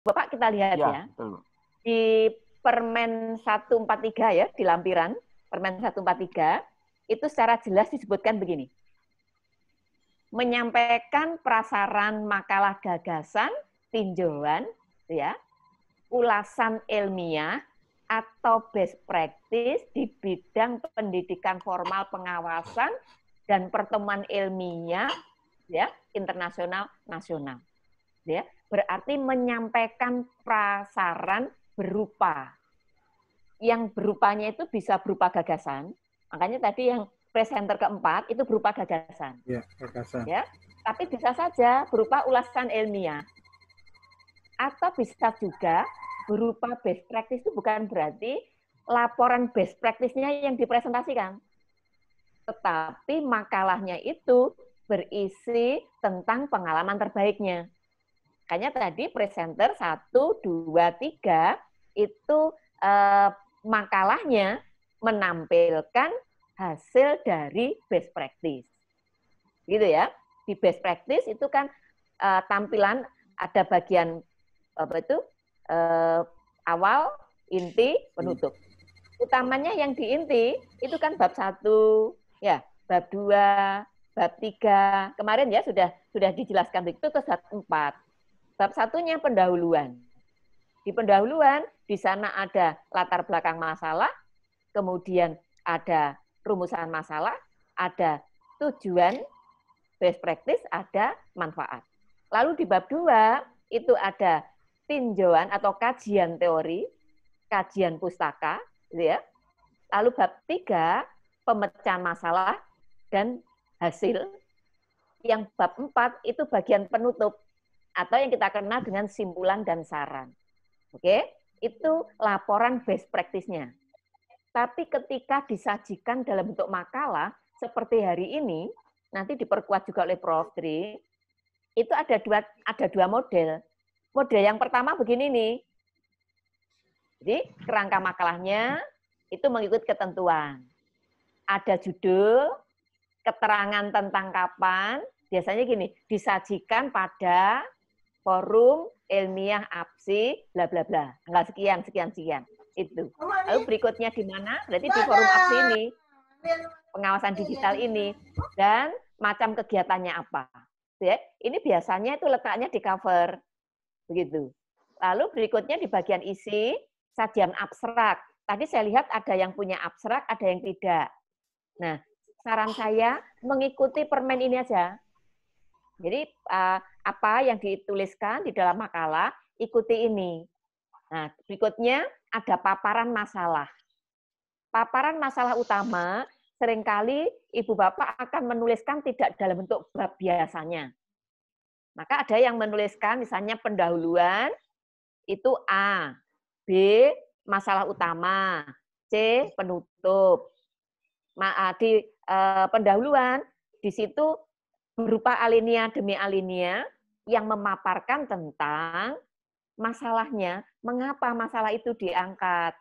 Bapak kita lihat Ya, ya. betul. Di Permen 143 ya, di lampiran Permen 143 itu secara jelas disebutkan begini. Menyampaikan prasaran makalah gagasan, tinjauan, ya, ulasan ilmiah atau best practice di bidang pendidikan formal pengawasan dan pertemuan ilmiah ya internasional nasional. Ya, berarti menyampaikan prasaran berupa yang berupanya itu bisa berupa gagasan. Makanya tadi yang presenter keempat itu berupa gagasan. Ya, gagasan. Ya, tapi bisa saja berupa ulasan ilmiah. Atau bisa juga berupa best practice, itu bukan berarti laporan best practice-nya yang dipresentasikan. Tetapi makalahnya itu berisi tentang pengalaman terbaiknya. Makanya tadi presenter 1, 2, 3 itu makalahnya menampilkan hasil dari best practice. Gitu ya. Di best practice itu kan tampilan ada bagian apa itu awal, inti, penutup. Utamanya yang di inti itu kan bab 1, ya, bab 2, bab 3. Kemarin ya sudah dijelaskan itu ke bab 4. Bab 1-nya pendahuluan. Di pendahuluan di sana ada latar belakang masalah, kemudian ada rumusan masalah, ada tujuan, best practice, ada manfaat. Lalu di bab 2 itu ada tinjauan atau kajian teori, kajian pustaka, gitu ya. Lalu bab 3 pemecahan masalah dan hasil. Yang bab 4 itu bagian penutup atau yang kita kenal dengan simpulan dan saran. Oke, itu laporan best practice-nya. Tapi ketika disajikan dalam bentuk makalah seperti hari ini, nanti diperkuat juga oleh Prof. Dri, itu ada dua model. Model yang pertama begini nih. Jadi kerangka makalahnya itu mengikut ketentuan. Ada judul, keterangan tentang kapan, biasanya gini, disajikan pada forum ilmiah APSI, bla bla bla. Enggak sekian, sekian, sekian. Itu. Lalu berikutnya di mana? Berarti di forum APSI ini, pengawasan digital ini, dan macam kegiatannya apa. Ya, ini biasanya itu letaknya di cover. Begitu. Lalu berikutnya di bagian isi, sajian abstrak. Tadi saya lihat ada yang punya abstrak, ada yang tidak. Nah, saran saya mengikuti permen ini aja. Jadi apa yang dituliskan di dalam makalah, ikuti ini. Nah, berikutnya ada paparan masalah. Paparan masalah utama, seringkali Ibu Bapak akan menuliskan tidak dalam bentuk bab biasanya. Maka ada yang menuliskan misalnya pendahuluan, itu A, B, masalah utama, C, penutup. Di pendahuluan, di situ berupa alinea demi alinea yang memaparkan tentang masalahnya, mengapa masalah itu diangkat.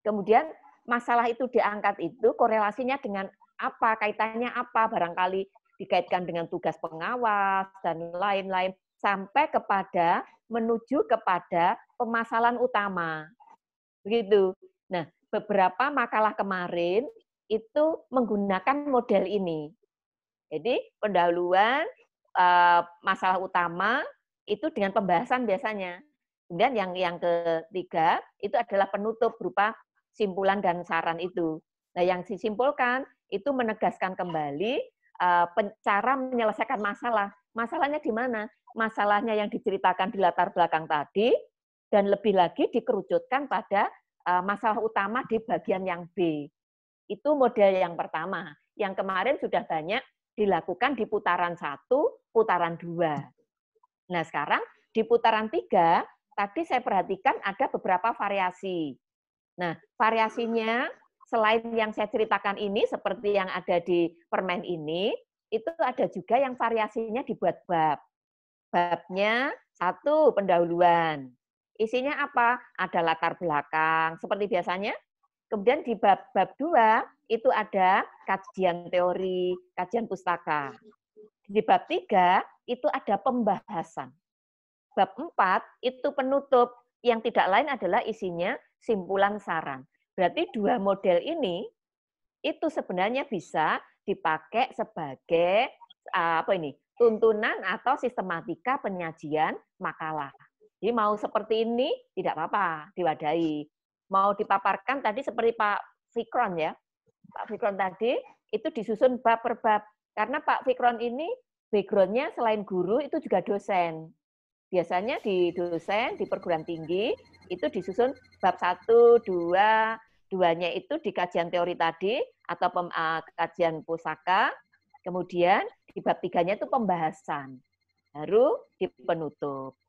Kemudian masalah itu diangkat itu korelasinya dengan apa, kaitannya apa, barangkali dikaitkan dengan tugas pengawas, dan lain-lain, sampai kepada menuju kepada permasalahan utama. Begitu. Nah, beberapa makalah kemarin itu menggunakan model ini. Jadi pendahuluan masalah utama itu dengan pembahasan biasanya. Kemudian yang ketiga itu adalah penutup berupa simpulan dan saran itu. Nah, yang disimpulkan itu menegaskan kembali cara menyelesaikan masalah. Masalahnya di mana? Masalahnya yang diceritakan di latar belakang tadi, dan lebih lagi dikerucutkan pada masalah utama di bagian yang B. Itu model yang pertama. Yang kemarin sudah banyak dilakukan di putaran 1, putaran 2. Nah, sekarang di putaran 3, tadi saya perhatikan ada beberapa variasi. Nah, variasinya selain yang saya ceritakan ini, seperti yang ada di permen ini, itu ada juga yang variasinya dibuat bab. Babnya 1, pendahuluan. Isinya apa? Ada latar belakang, seperti biasanya. Kemudian di bab 2 itu ada kajian teori, kajian pustaka. Di bab 3 itu ada pembahasan. bab 4 itu penutup, yang tidak lain adalah isinya simpulan saran. Berarti dua model ini itu sebenarnya bisa dipakai sebagai tuntunan atau sistematika penyajian makalah. Jadi mau seperti ini tidak apa-apa diwadahi. Mau dipaparkan tadi seperti Pak Fikron ya. Pak Fikron tadi itu disusun bab per bab. Karena Pak Fikron ini background-nya selain guru itu juga dosen. Biasanya di dosen, di perguruan tinggi, itu disusun bab 1, 2, 2-nya itu di kajian teori tadi, atau kajian pusaka, kemudian di bab 3-nya itu pembahasan, baru di penutup.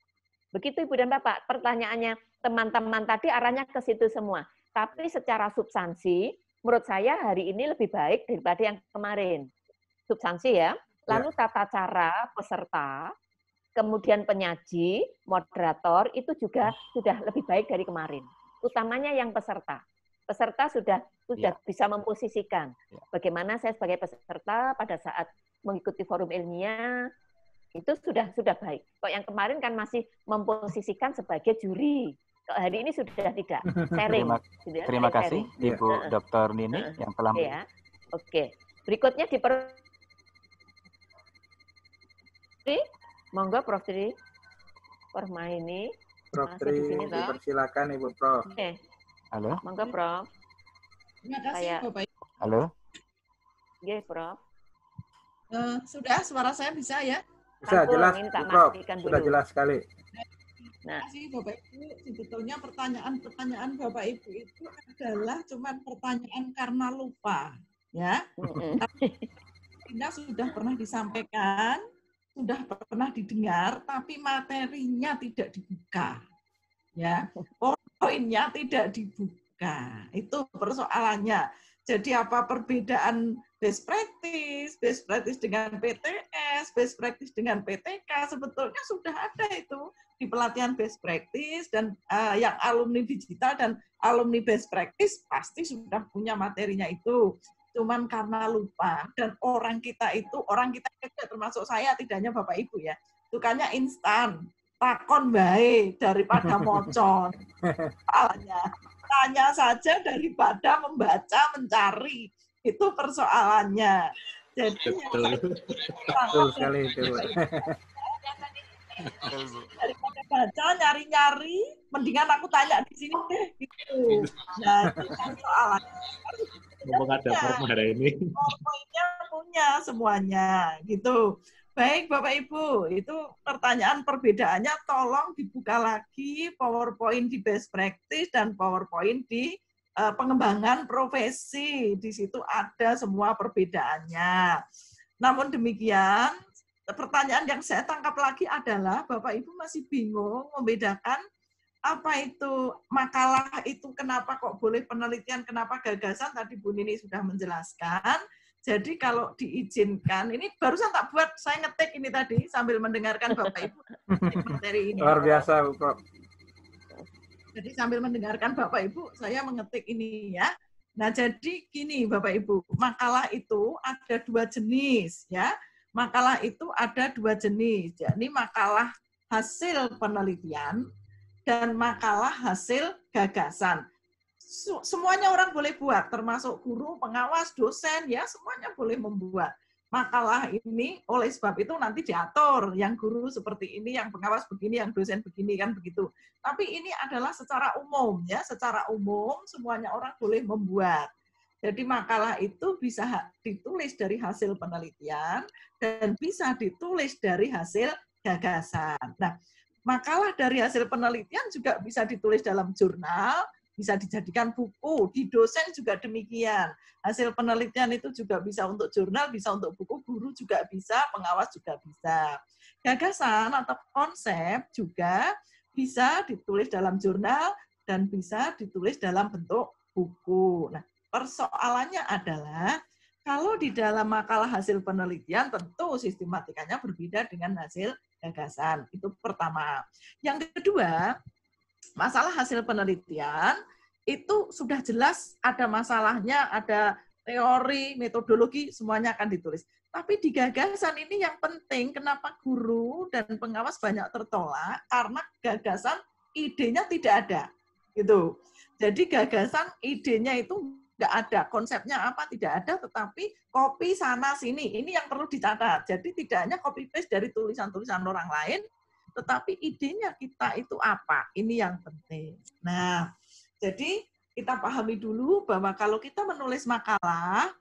Begitu Ibu dan Bapak, pertanyaannya teman-teman tadi arahnya ke situ semua. Tapi secara substansi, menurut saya hari ini lebih baik daripada yang kemarin. Substansi ya. Lalu tata cara peserta, kemudian penyaji, moderator, itu juga sudah lebih baik dari kemarin. Utamanya yang peserta. Peserta sudah bisa memposisikan bagaimana saya sebagai peserta pada saat mengikuti forum ilmiah, itu sudah baik. Kok yang kemarin kan masih memposisikan sebagai juri. Kok hari ini sudah tidak sharing. Terima kasih Ibu Dr. Nini yang telah Oke. Berikutnya monggo Prof. Tri Permaini. Prof. Tri, dipersilakan Ibu Prof. Oke. Halo. Monggo Prof. Terima kasih Bapak Ibu. Halo. Oke, Prof. Sudah suara saya bisa ya? Bisa, jelas Prof. Sudah jelas sekali. Terima kasih Bapak Ibu. Sebetulnya pertanyaan Bapak Ibu itu adalah cuma pertanyaan karena lupa, ya. Tapi sudah pernah disampaikan, sudah pernah didengar, tapi materinya tidak dibuka, ya. Poinnya tidak dibuka. Itu persoalannya. Jadi apa perbedaan best practice dengan PTS, best practice dengan PTK, sebetulnya sudah ada itu di pelatihan best practice, dan yang alumni digital dan alumni best practice pasti sudah punya materinya itu. Cuman karena lupa, dan orang kita termasuk saya, tidak hanya Bapak Ibu ya, sukanya instan, takon baik daripada mocon. Tanya saja daripada membaca, mencari. Itu persoalannya. Jadi betul sekali itu. Daripada baca, nyari-nyari, mendingan aku tanya di sini deh, gitu. Nah, itu kan soalannya. Ngomong ada form hari ini. Poinnya punya semuanya, gitu. Baik Bapak Ibu, itu pertanyaan perbedaannya tolong dibuka lagi PowerPoint di best practice dan PowerPoint di pengembangan profesi. Di situ ada semua perbedaannya. Namun demikian, pertanyaan yang saya tangkap lagi adalah Bapak Ibu masih bingung membedakan apa itu makalah itu, kenapa kok boleh penelitian, kenapa gagasan, tadi Bu Nini sudah menjelaskan. Jadi kalau diizinkan, ini barusan tak buat, saya ngetik ini tadi sambil mendengarkan Bapak Ibu materi ini. Luar biasa, Bu Prof. Jadi sambil mendengarkan Bapak Ibu, saya mengetik ini ya. Nah, jadi gini Bapak Ibu, makalah itu ada dua jenis ya. Makalah itu ada dua jenis. Jadi makalah hasil penelitian dan makalah hasil gagasan. Semuanya orang boleh buat, termasuk guru, pengawas, dosen, ya semuanya boleh membuat. Makalah ini oleh sebab itu nanti diatur, yang guru seperti ini, yang pengawas begini, yang dosen begini, kan begitu. Tapi ini adalah secara umum, ya, secara umum semuanya orang boleh membuat. Jadi makalah itu bisa ditulis dari hasil penelitian dan bisa ditulis dari hasil gagasan. Nah, makalah dari hasil penelitian juga bisa ditulis dalam jurnal, bisa dijadikan buku, di dosen juga demikian. Hasil penelitian itu juga bisa untuk jurnal, bisa untuk buku, guru juga bisa, pengawas juga bisa. Gagasan atau konsep juga bisa ditulis dalam jurnal dan bisa ditulis dalam bentuk buku. Nah, persoalannya adalah kalau di dalam makalah hasil penelitian tentu sistematikanya berbeda dengan hasil gagasan. Itu pertama. Yang kedua, masalah hasil penelitian itu sudah jelas ada masalahnya, ada teori, metodologi, semuanya akan ditulis. Tapi di gagasan ini yang penting, kenapa guru dan pengawas banyak tertolak? Karena gagasan idenya tidak ada. Gitu. Jadi gagasan idenya itu nggak ada, konsepnya apa tidak ada, tetapi copy sana sini. Ini yang perlu dicatat. Jadi tidak hanya copy paste dari tulisan-tulisan orang lain, tetapi idenya kita itu apa? Ini yang penting. Nah, jadi kita pahami dulu bahwa kalau kita menulis makalah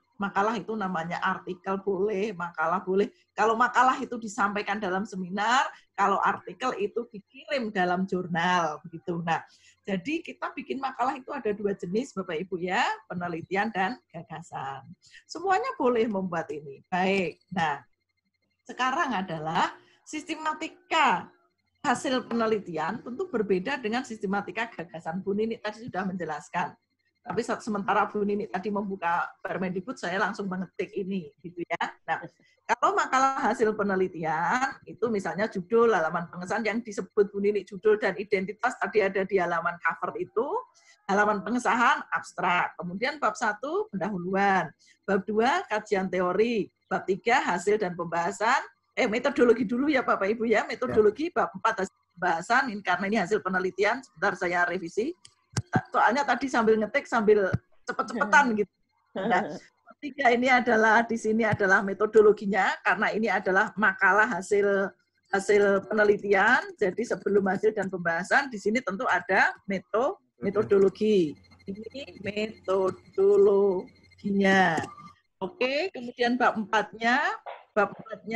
itu namanya artikel boleh, makalah boleh. Kalau makalah itu disampaikan dalam seminar, kalau artikel itu dikirim dalam jurnal, begitu. Nah, jadi kita bikin makalah itu ada 2 jenis, Bapak Ibu ya, penelitian dan gagasan. Semuanya boleh membuat ini. Baik. Nah, sekarang adalah sistematika hasil penelitian tentu berbeda dengan sistematika gagasan. Bu Nini tadi sudah menjelaskan. Tapi sementara Bu Nini tadi membuka Permendikbud, saya langsung mengetik ini, gitu ya. Nah, kalau makalah hasil penelitian, itu misalnya judul, halaman pengesahan yang disebut Bu Nini, judul dan identitas tadi ada di halaman cover itu, halaman pengesahan abstrak. Kemudian bab 1, pendahuluan. Bab 2, kajian teori. Bab 3, hasil dan pembahasan. Metodologi dulu ya Bapak Ibu ya, metodologi. Bab 4, hasil pembahasan, karena ini hasil penelitian, sebentar saya revisi. Soalnya tadi sambil ngetik sambil cepet-cepetan gitu. Nah, ketiga ini adalah di sini adalah metodologinya karena ini adalah makalah hasil penelitian. Jadi sebelum hasil dan pembahasan di sini tentu ada metodologi. Ini metodologinya. Oke, kemudian bab 4-nya bab 4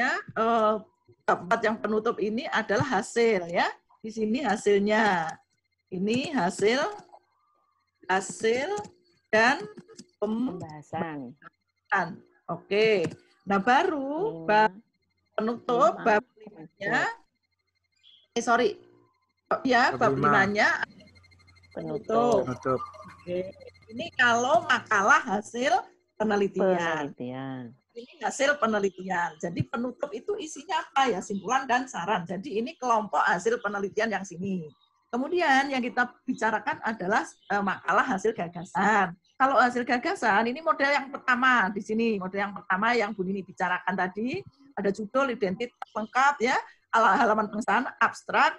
yang penutup ini adalah hasil ya. Di sini hasilnya. Ini hasil dan pembahasan. Oke. Nah, baru bab penutup bab 5-nya bab 5-nya penutup. Oke. Ini kalau makalah hasil penelitian. Ini hasil penelitian. Jadi penutup itu isinya apa ya? Simpulan dan saran. Jadi ini kelompok hasil penelitian yang sini. Kemudian yang kita bicarakan adalah makalah hasil gagasan. Kalau hasil gagasan, ini model yang pertama di sini. Model yang pertama yang Bu Nini bicarakan tadi, ada judul, identitas lengkap, ya, halaman pengesahan, abstrak.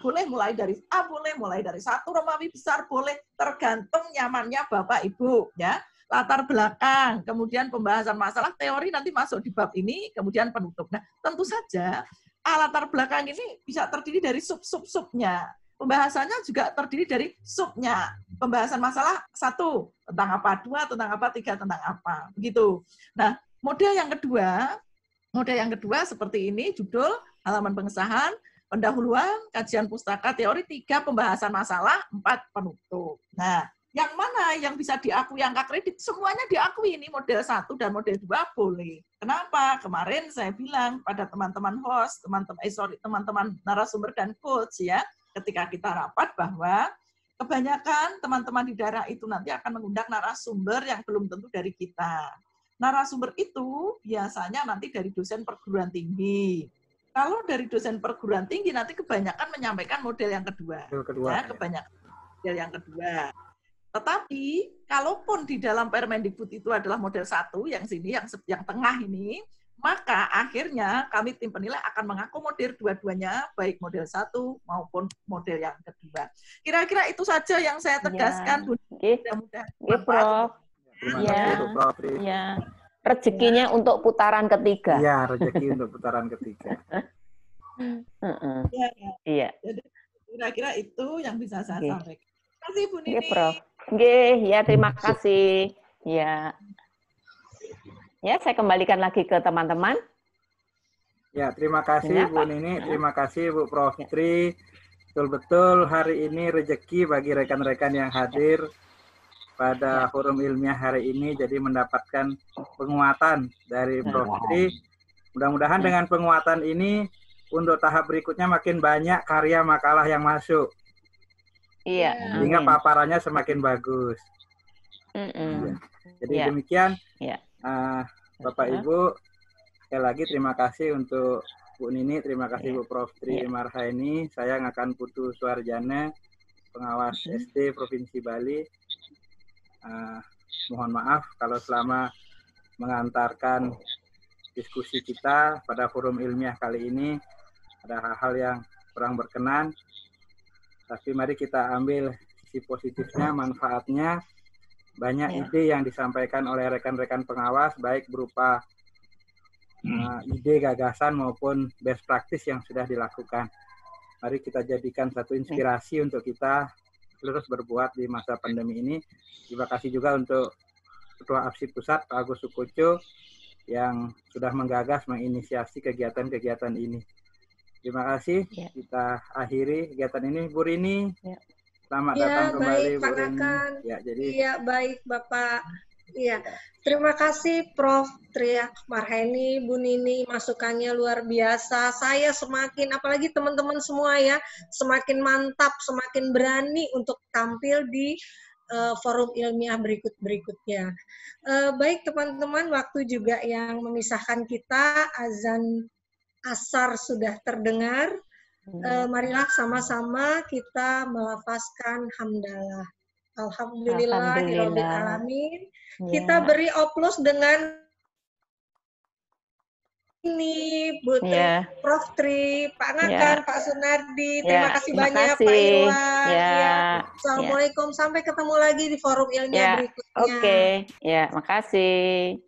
Boleh mulai dari 1 Romawi besar, boleh tergantung nyamannya Bapak Ibu, ya. Latar belakang, kemudian pembahasan masalah teori nanti masuk di bab ini, kemudian penutup. Nah, tentu saja latar belakang ini bisa terdiri dari sub-sub-subnya. Pembahasannya juga terdiri dari subnya. Pembahasan masalah 1, tentang apa, 2, tentang apa, 3, tentang apa. Begitu. Nah, model yang kedua seperti ini, judul, halaman pengesahan, pendahuluan, kajian pustaka, teori, 3, pembahasan masalah, 4, penutup. Nah, yang mana yang bisa diakui angka kredit? Semuanya diakui, ini model 1 dan model 2 boleh. Kenapa? Kemarin saya bilang pada teman-teman host, teman-teman narasumber dan coach ya, ketika kita rapat bahwa kebanyakan teman-teman di daerah itu nanti akan mengundang narasumber yang belum tentu dari kita. Narasumber itu biasanya nanti dari dosen perguruan tinggi. Kalau dari dosen perguruan tinggi nanti kebanyakan menyampaikan model yang kedua. Ya, kebanyakan model yang kedua. Tetapi kalaupun di dalam Permendikbud itu adalah model 1 yang sini, yang tengah ini, maka akhirnya kami tim penilai akan mengakomodir dua-duanya, baik model 1 maupun model yang kedua. Kira-kira itu saja yang saya tegaskan. Mudah-mudahan Prof. Ya. Rezekinya untuk putaran ketiga. Iya, rezeki untuk putaran ketiga. Iya. Jadi kira-kira itu yang bisa saya sampaikan. Terima kasih Bu Nini. Prof. Ya, terima kasih. Ya, saya kembalikan lagi ke teman-teman. Ya, terima kasih Bu Nini, terima kasih Bu Prof. Tri. Betul-betul hari ini rezeki bagi rekan-rekan yang hadir pada forum ilmiah hari ini, jadi mendapatkan penguatan dari Prof. Tri. Mudah-mudahan dengan penguatan ini, untuk tahap berikutnya makin banyak karya makalah yang masuk. Iya. Sehingga paparannya semakin bagus. Jadi demikian. Bapak Ibu, sekali lagi terima kasih untuk Bu Nini, terima kasih Bu Prof. Tri Marhaini. Saya Ngakan Putu Suarjana, pengawas SD Provinsi Bali. Mohon maaf kalau selama mengantarkan diskusi kita pada forum ilmiah kali ini. Ada hal-hal yang kurang berkenan, tapi mari kita ambil sisi positifnya, manfaatnya. Banyak ide yang disampaikan oleh rekan-rekan pengawas, baik berupa ide, gagasan maupun best practice yang sudah dilakukan. Mari kita jadikan satu inspirasi untuk kita terus berbuat di masa pandemi ini. Terima kasih juga untuk Ketua APSI Pusat, Pak Agus Sukoco, yang sudah menggagas, menginisiasi kegiatan-kegiatan ini. Terima kasih. Kita akhiri kegiatan ini. Bu Rini, selamat datang kembali, Bu Rini. Iya, baik Bapak. Iya, terima kasih Prof. Tri Marheni, Bu Nini, masukannya luar biasa. Saya semakin, apalagi teman-teman semua ya, semakin mantap, semakin berani untuk tampil di forum ilmiah berikutnya. Baik teman-teman, waktu juga yang memisahkan kita, azan asar sudah terdengar. Marilah sama-sama kita melafazkan hamdalah. Alhamdulillahirabbil alamin. Kita beri oplos dengan ini, Bu Tri, Prof. Tri, Pak Nakan, Pak Sunardi. Terima kasih banyak, Pak Irwan. Assalamualaikum. Sampai ketemu lagi di forum ilmiah berikutnya. Oke, makasih.